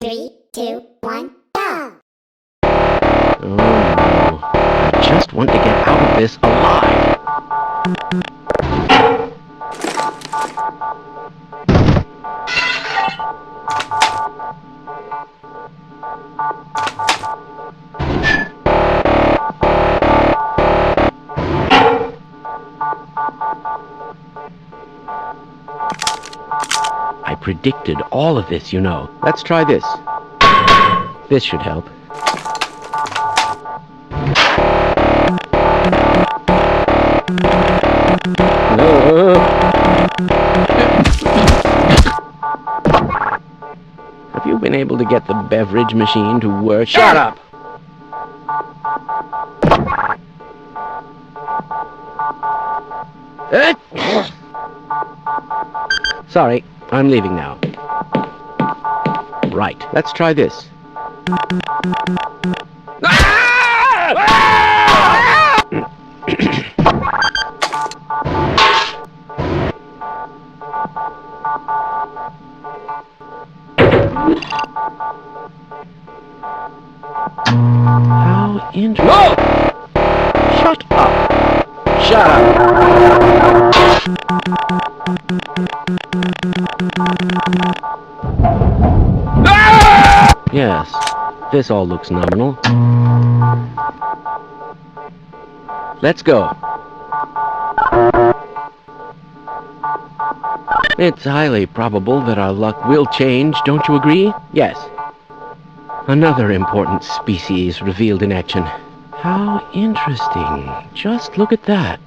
3, 2, 1, go! Oh no. I just want to get out of this alive. I predicted all of this, you know. Let's try this. This should help. Have you been able to get the beverage machine to work? Shut up! Sorry, I'm leaving now. Right, let's try this. How interesting. No! Shut up! Shut up! Yes, this all looks nominal. Let's go. It's highly probable that our luck will change, don't you agree? Yes. Another important species revealed in action. How interesting. Just look at that.